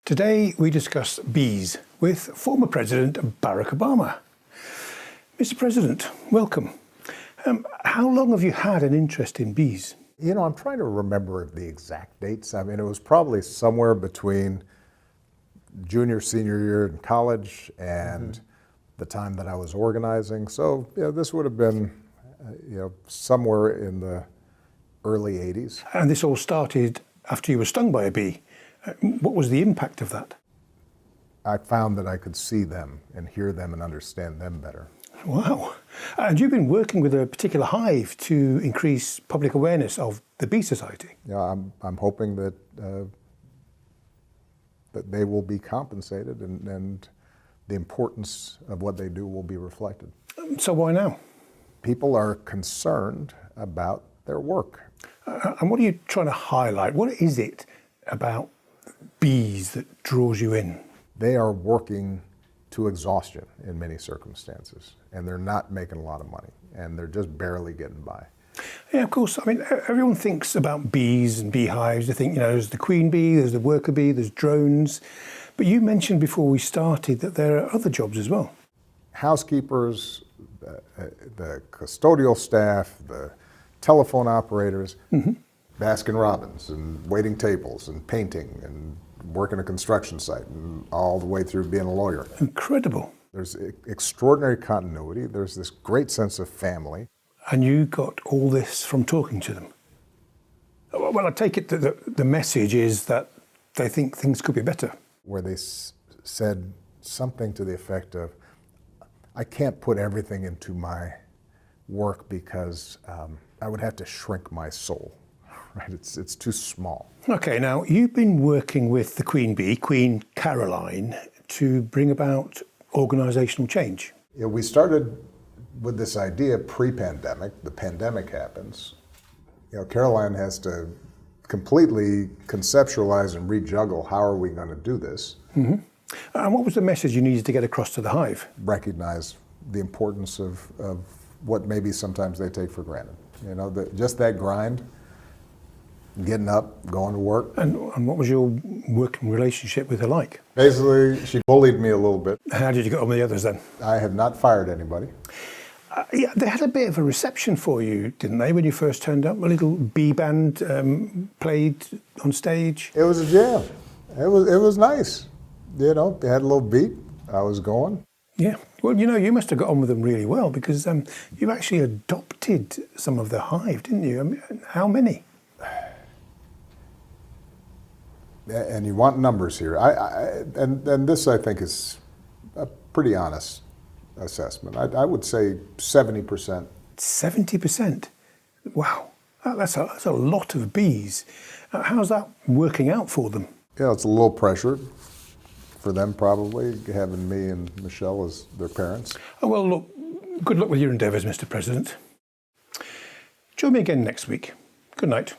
Today we discuss bees with former President Barack Obama. Mr. President, welcome. How long have you had an interest in bees? You know, I'm trying to remember the exact dates. I mean, it was probably somewhere between junior, senior year in college and the time that I was organizing. So, this would have been, somewhere in the early 80s. And this all started after you were stung by a bee. What was the impact of that? I found that I could see them and hear them and understand them better. Wow. And you've been working with a particular hive to increase public awareness of the Bee Society. Yeah, I'm hoping that that they will be compensated and the importance of what they do will be reflected. So why now? People are concerned about their work. And what are you trying to highlight? What is it about bees that draws you in? They are working to exhaustion in many circumstances, and they're not making a lot of money, and they're just barely getting by. Yeah, of course. I mean, everyone thinks about bees and beehives. They think, there's the queen bee, there's the worker bee, there's drones. But you mentioned before we started that there are other jobs as well. Housekeepers, the custodial staff, the telephone operators, Baskin Robbins, and waiting tables, and painting, and working a construction site, and all the way through being a lawyer. Incredible. There's extraordinary continuity. There's this great sense of family. And you got all this from talking to them? Well, I take it that the message is that they think things could be better. Where they said something to the effect of, I can't put everything into my work because I would have to shrink my soul. Right? It's too small. Okay, now you've been working with the queen bee, Queen Caroline, to bring about organizational change. We started with this idea pre-pandemic. The pandemic happens. Caroline has to completely conceptualize and rejuggle how are we going to do this. And what was the message you needed to get across to the hive? Recognize the importance of what maybe sometimes they take for granted. Just that grind, getting up, going to work. And what was your working relationship with her like? Basically, she bullied me a little bit. How did you get on with the others then? I have not fired anybody. Yeah, they had a bit of a reception for you, didn't they, when you first turned up? A little bee band played on stage. It was a jam. It was nice. They had a little beat. I was going. Yeah. Well, you must have got on with them really well because you actually adopted some of the hive, didn't you? I mean, how many? And you want numbers here. And this, I think, is a pretty honest assessment. I would say 70%. 70%? Wow. That's a lot of bees. How's that working out for them? Yeah, it's a little pressure for them probably, having me and Michelle as their parents. Oh, well, look, good luck with your endeavours, Mr. President. Join me again next week. Good night.